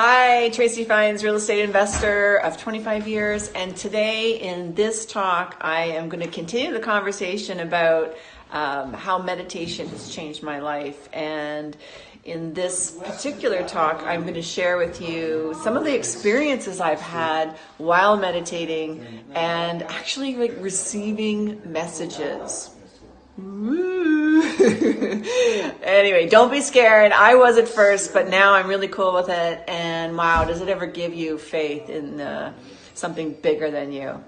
Hi, Tracy Fines, real estate investor of 25 years. And today in this talk, I am going to continue the conversation about how meditation has changed my life. And in this particular talk, I'm going to share with you some of the experiences I've had while meditating and actually like receiving messages. Woo. Anyway, don't be scared. I was at first, but now I'm really cool with it. And wow, does it ever give you faith in something bigger than you?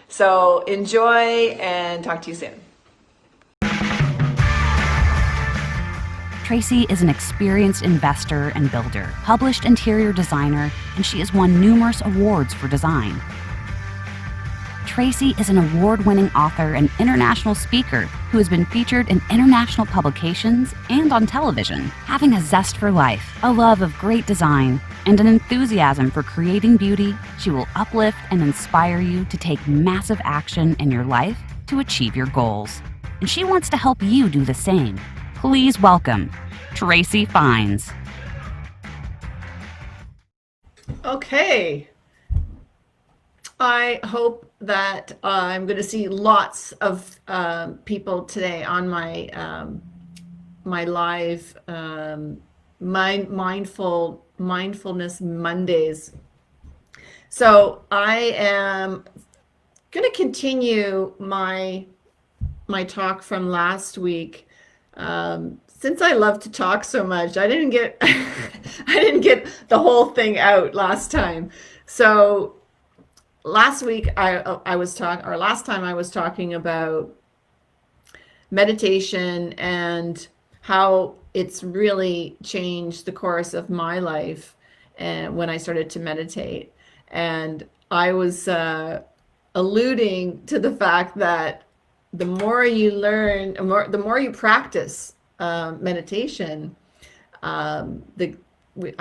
So enjoy and talk to you soon. Tracy is an experienced investor and builder, published interior designer, and she has won numerous awards for design. Tracy is an award-winning author and international speaker who has been featured in international publications and on television. Having a zest for life, a love of great design, and an enthusiasm for creating beauty, she will uplift and inspire you to take massive action in your life to achieve your goals. And she wants to help you do the same. Please welcome Tracy Fines. Okay. I hope that I'm going to see lots of people today on my my live Mindfulness Mondays. So I am going to continue my talk from last week. Since I love to talk so much, I didn't get I didn't get the whole thing out last time. So last week last time I was talking about meditation and how it's really changed the course of my life and when I started to meditate. And I was alluding to the fact that the more you learn, the more you practice meditation, I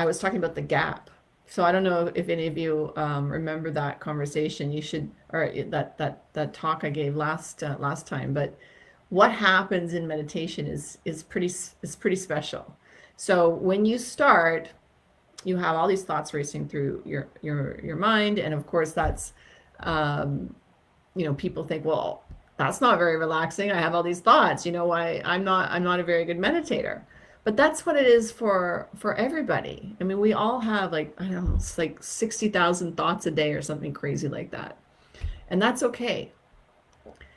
was talking about the gap. So I don't know if any of you remember that conversation. You should, or that talk I gave last time. But what happens in meditation is pretty special. So when you start, you have all these thoughts racing through your mind, and of course that's people think, well, that's not very relaxing. I have all these thoughts. Why I'm not a very good meditator. But that's what it is for everybody. I mean, we all have like, I don't know, it's like 60,000 thoughts a day or something crazy like that. And that's okay.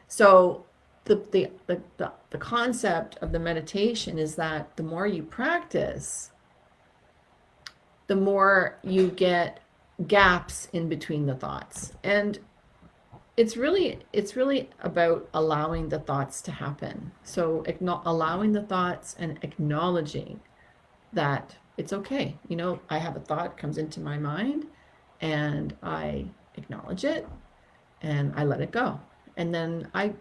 So the concept of the meditation is that the more you practice, the more you get gaps in between the thoughts. And it's really about allowing the thoughts to happen. So allowing the thoughts and acknowledging that it's okay. I have a thought comes into my mind and I acknowledge it and I let it go. And then I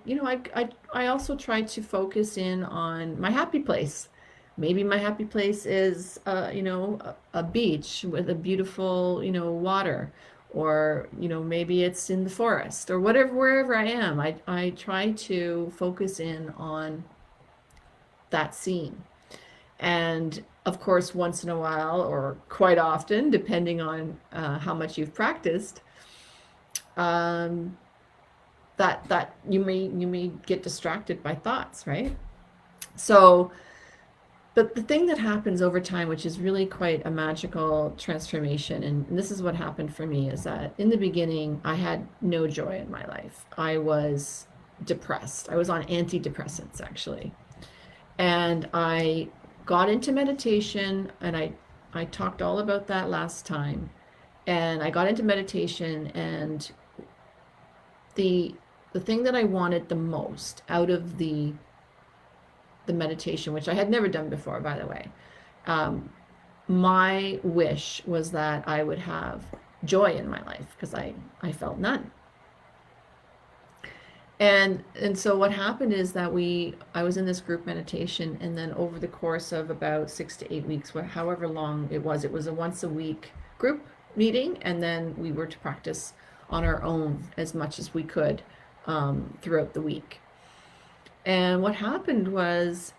also try to focus in on my happy place. Maybe my happy place is a beach with a beautiful water, or maybe it's in the forest, or wherever I am. I try to focus in on that scene. And of course, once in a while, or quite often, depending on how much you've practiced, that you may get distracted by thoughts, right? So but the thing that happens over time, which is really quite a magical transformation, and this is what happened for me, is that in the beginning, I had no joy in my life. I was depressed. I was on antidepressants, actually. And I got into meditation, and I talked all about that last time. And I got into meditation, and the thing that I wanted the most out of the meditation, which I had never done before, by the way. My wish was that I would have joy in my life, because I felt none. And so what happened is that I was in this group meditation, and then over the course of about 6 to 8 weeks, however long it was a once a week group meeting, and then we were to practice on our own as much as we could throughout the week. And what happened was,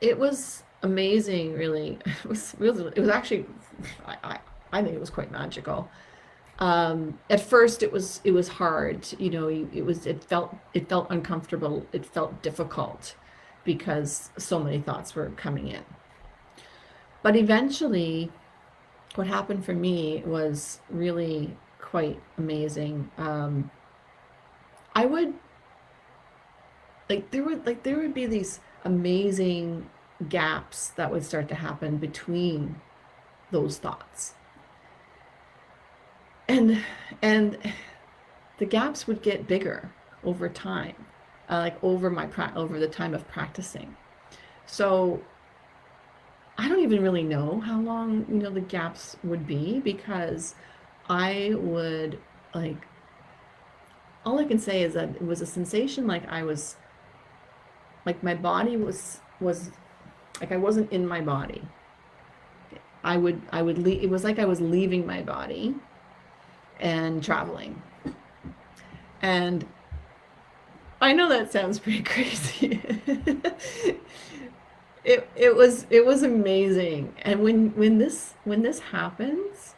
it was amazing, really. It was actually, I, I, I think it was quite magical. At first it was hard, it felt uncomfortable, it felt difficult because so many thoughts were coming in. But eventually, what happened for me was really quite amazing. I would there would be these amazing gaps that would start to happen between those thoughts, and and the gaps would get bigger over time, like over the time of practicing. So I don't even really know how long the gaps would be, because I would, like, all I can say is that it was a sensation like I was, like, my body was like I wasn't in my body. I would leave. It was like I was leaving my body and traveling. And I know that sounds pretty crazy. It was amazing. And when this happens,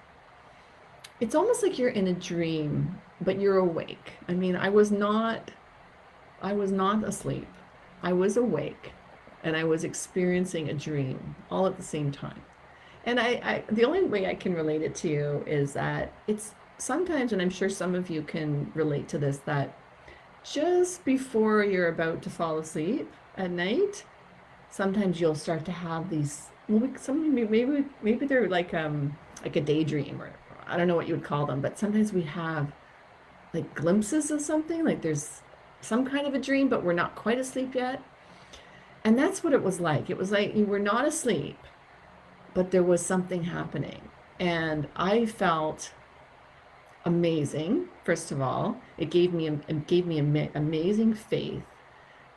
it's almost like you're in a dream, but you're awake. I mean, I was not asleep. I was awake, and I was experiencing a dream all at the same time. And the only way I can relate it to you is that it's sometimes, and I'm sure some of you can relate to this, that just before you're about to fall asleep at night, sometimes you'll start to have these, well, maybe they're like a daydream, or I don't know what you would call them, but sometimes we have like glimpses of something, like there's some kind of a dream, but we're not quite asleep yet. And that's what it was like. It was like you were not asleep, but there was something happening. And I felt amazing. First of all, it gave me amazing faith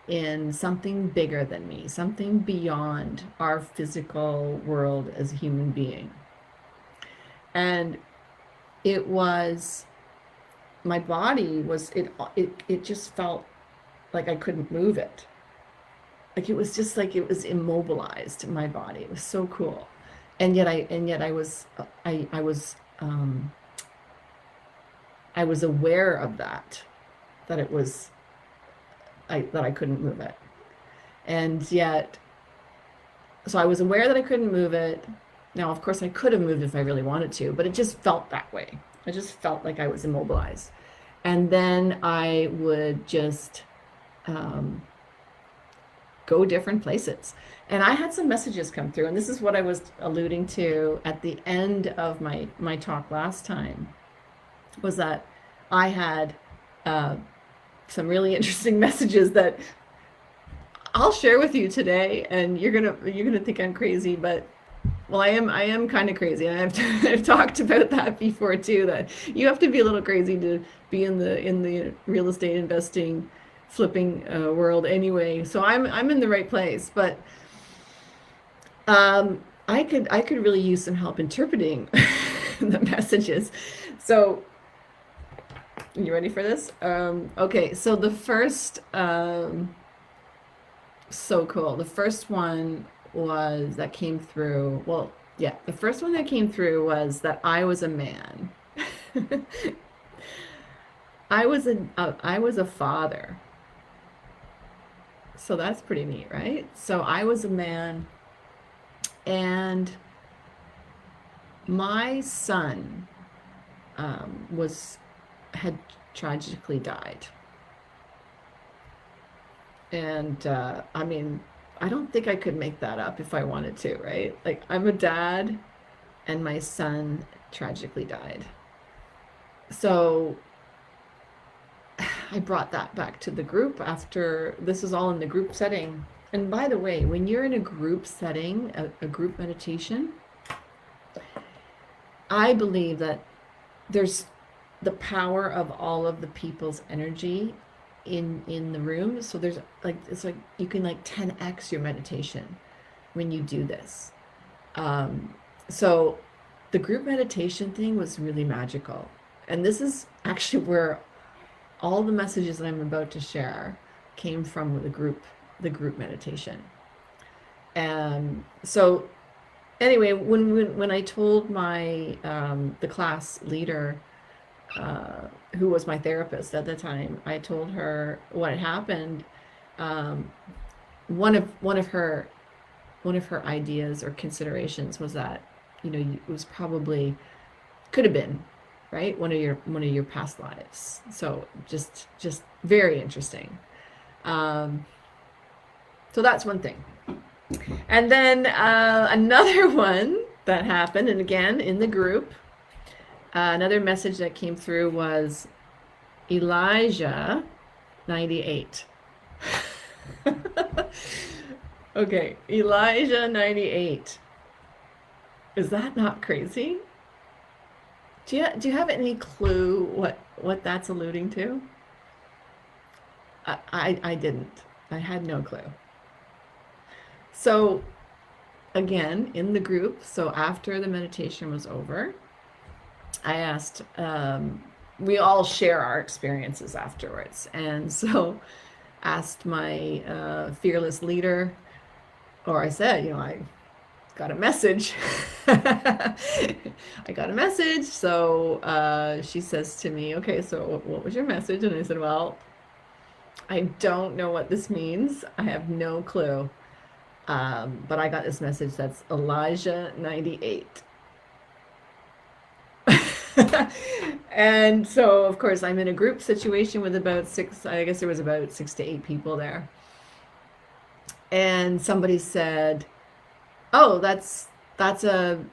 in something bigger than me, something beyond our physical world as a human being. And it was my body was it just felt like I couldn't move it. Like it was just like it was immobilized, my body. It was so cool. And yet I was I was aware of that it was that I couldn't move it. And yet, so I was aware that I couldn't move it. Now, of course, I could have moved if I really wanted to, but it just felt that way. I just felt like I was immobilized. And then I would just um, go different places. And I had some messages come through, and this is what I was alluding to at the end of my talk last time, was that I had uh, some really interesting messages that I'll share with you today, and you're gonna think I'm crazy, but well, I am kind of crazy, and I've talked about that before too. That you have to be a little crazy to be in the real estate investing, flipping world anyway. So I'm in the right place, but I could really use some help interpreting the messages. So you ready for this? Okay, so the first so cool. The first one was that came through. Well, yeah, the first one that came through was that I was a man. I was a father. So that's pretty neat, right? So I was a man, and my son was had tragically died. And I mean, I don't think I could make that up if I wanted to, right? Like, I'm a dad, and my son tragically died. So I brought that back to the group after this is all in the group setting. And by the way, when you're in a group setting, a group meditation, I believe that there's the power of all of the people's energy in the room. So there's like, it's like you can like 10x your meditation when you do this. So the group meditation thing was really magical. And this is actually where all the messages that I'm about to share came from, the group meditation. So anyway, when I told my the class leader, who was my therapist at the time, I told her what had happened. Um, one of her ideas or considerations was that, it was probably, could have been, right, one of your past lives. So just very interesting. Um, so that's one thing. And then another one that happened, and again in the group, another message that came through was Elijah 98. Okay, Elijah 98. Is that not crazy? Do you have any clue what that's alluding to? I didn't. I had no clue. So again, in the group, so after the meditation was over, I asked, we all share our experiences afterwards. And so asked my fearless leader, or I said, I got a message. I got a message. So she says to me, okay, so what was your message? And I said, well, I don't know what this means. I have no clue. But I got this message that's Elijah 98. And so, of course, I'm in a group situation with about six, I guess there was about 6 to 8 people there. And somebody said, oh, that's a,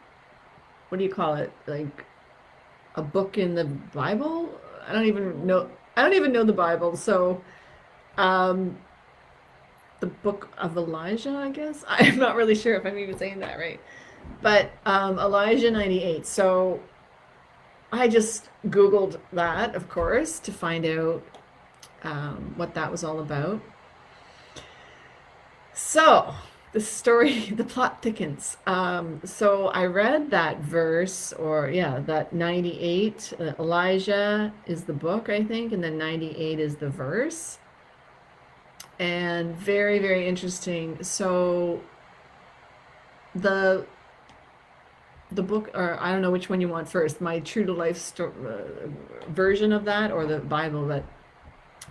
what do you call it? Like a book in the Bible? I don't even know the Bible. So, um, the book of Elijah, I guess. I'm not really sure if I'm even saying that right. But Elijah 98. So I just Googled that, of course, to find out what that was all about. So the story, the plot thickens. So I read that verse, or yeah, that 98. Elijah is the book, I think, and then 98 is the verse. And very, very interesting. So the the book, or I don't know which one you want first, my true to life version of that, or the Bible. But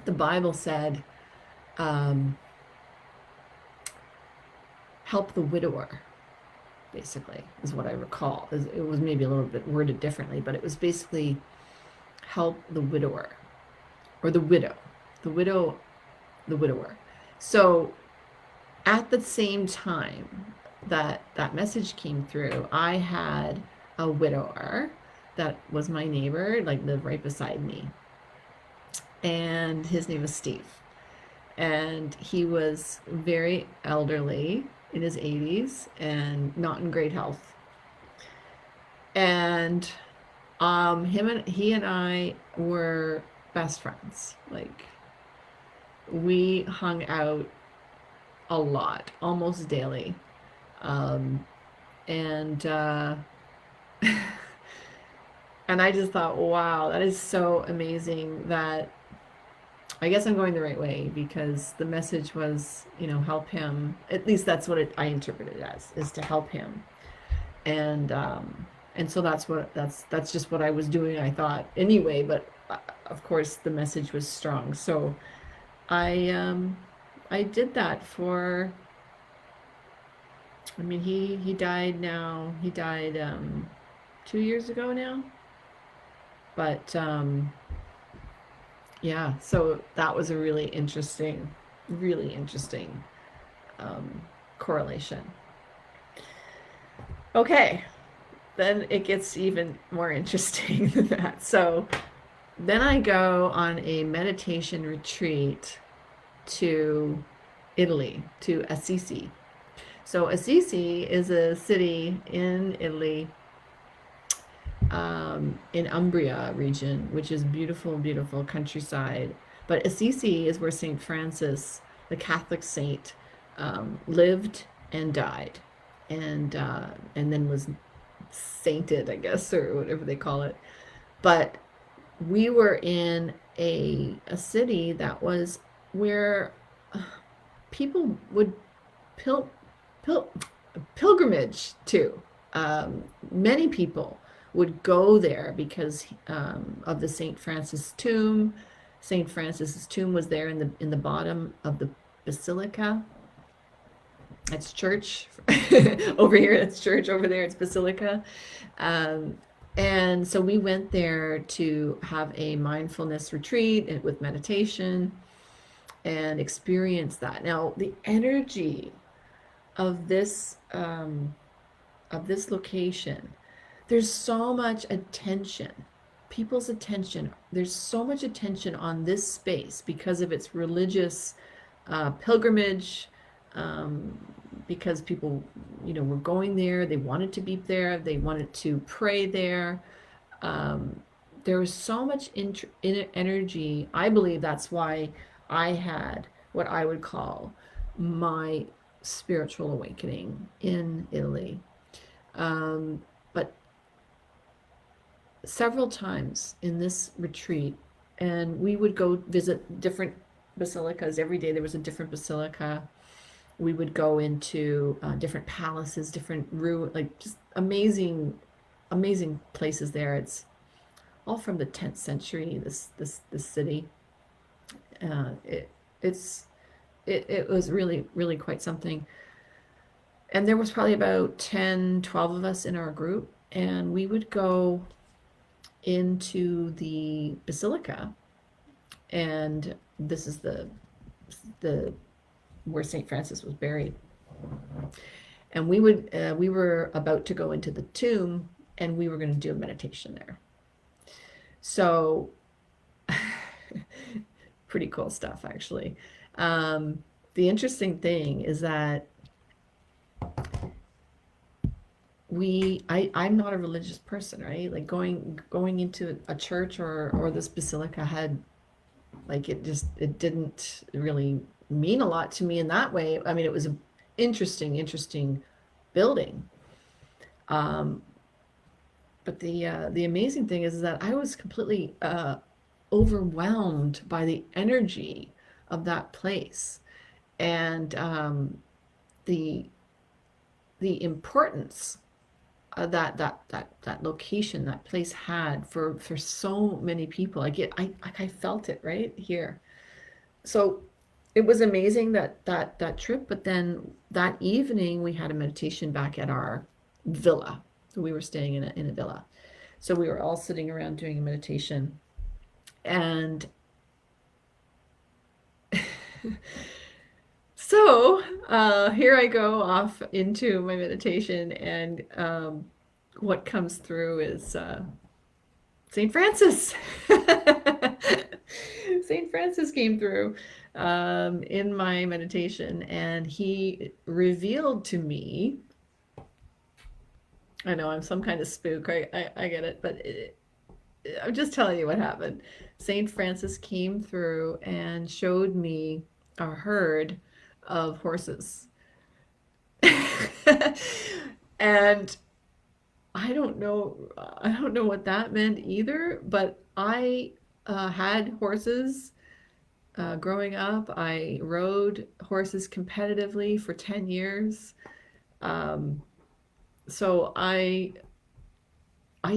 the Bible said, um, help the widower, basically, is what I recall. It was maybe a little bit worded differently, but it was basically help the widower, or the widow, the widow, the widower. So at the same time that that message came through, I had a widower that was my neighbor, like lived right beside me. And his name was Steve. And he was very elderly, in his 80s, and not in great health. And he and I were best friends. Like, we hung out a lot, almost daily. Um, and and I just thought, wow, that is so amazing that I guess I'm going the right way, because the message was, help him. At least that's what I interpreted it as, is to help him. And so that's just what I was doing, I thought, anyway. But of course, the message was strong. So I did that for. I mean, he died now. He died 2 years ago now. But yeah, so that was a really interesting um, correlation. Okay, then it gets even more interesting than that. So then I go on a meditation retreat to Italy, to Assisi. So Assisi is a city in Italy, in Umbria region, which is beautiful, beautiful countryside. But Assisi is where Saint Francis, the Catholic saint, lived and died, and then was sainted, I guess, or whatever they call it. But we were in a city that was where people would pil- pil- pilgrimage too. Many people would go there because of the St. Francis tomb. St. Francis's tomb was there in the bottom of the basilica. It's church. Over here it's church, over there it's basilica. Um, and so we went there to have a mindfulness retreat with meditation and experience that. Now, the energy of this location, there's so much attention, people's attention. There's so much attention on this space because of its religious pilgrimage, um, because people, were going there. They wanted to be there. They wanted to pray there. Um, there was so much energy. I believe that's why I had what I would call my spiritual awakening in Italy. But several times in this retreat, and we would go visit different basilicas. Every day there was a different basilica. We would go into different palaces, different like just amazing, amazing places there. It's all from the 10th century. This city, uh, it it's it was really really quite something. And there was probably about 10, 12 of us in our group, and we would go into the basilica, and this is the where St. Francis was buried. And we were about to go into the tomb, and we were going to do a meditation there. So pretty cool stuff, actually. The interesting thing is that I'm not a religious person, right? Like going into a church or this basilica had, like, it didn't really mean a lot to me in that way. I mean, it was an interesting building. Um, but the amazing thing is that I was completely overwhelmed by the energy of that place, and the the importance that location, that place had for so many people. I felt it right here. So it was amazing that trip. But then that evening we had a meditation back at our villa. So we were staying in a villa. So we were all sitting around doing a meditation, and so here I go off into my meditation, and what comes through is St. Francis. St. Francis came through in my meditation, and he revealed to me. I know I'm some kind of spook. I get it, but I'm just telling you what happened. St. Francis came through and showed me a herd of horses. And I don't know what that meant either, but I had horses growing up. I rode horses competitively for 10 years. Um, so I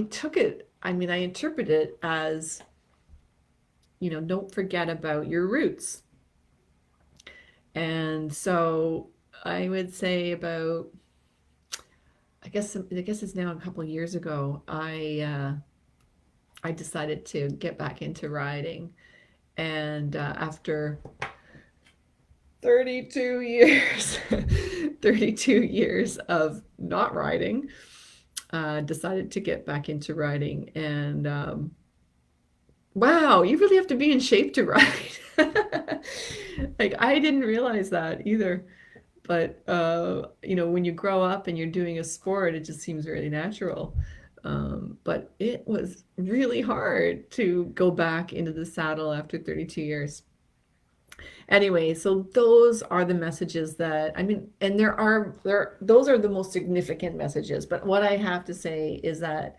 took it, I mean, I interpret it as, don't forget about your roots. And so I would say about, I guess it's now a couple of years ago, I decided to get back into riding. And after 32 years, 32 years of not riding, decided to get back into riding. And wow, you really have to be in shape to ride. Like, I didn't realize that either. But when you grow up and you're doing a sport, it just seems really natural. But it was really hard to go back into the saddle after 32 years. Anyway, so those are the messages that, I mean, and those are the most significant messages. But what I have to say is that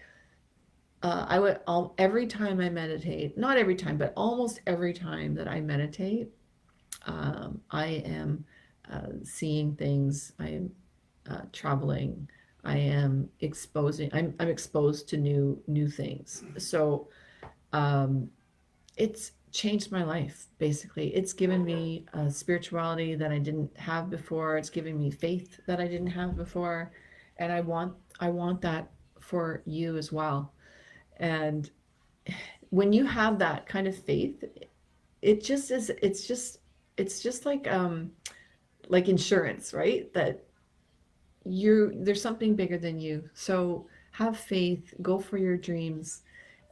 every time I meditate, not every time, but almost every time that I meditate, I am seeing things. traveling. I'm exposed to new things. So um, it's changed my life basically. It's given me a spirituality that I didn't have before. It's given me faith that I didn't have before, and I want that for you as well. And when you have that kind of faith, it just is. It's just like insurance, right? That there's something bigger than you. So have faith, go for your dreams,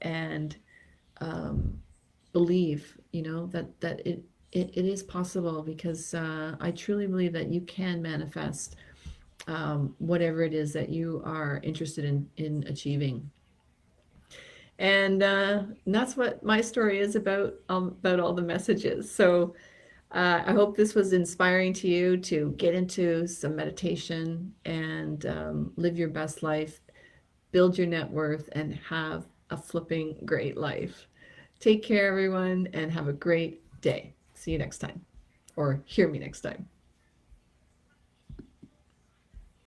and um, believe, that it is possible, because I truly believe that you can manifest whatever it is that you are interested in achieving. And that's what my story is about all the messages. So I hope this was inspiring to you to get into some meditation and live your best life, build your net worth, and have a flipping great life. Take care, everyone, and have a great day. See you next time, or hear me next time.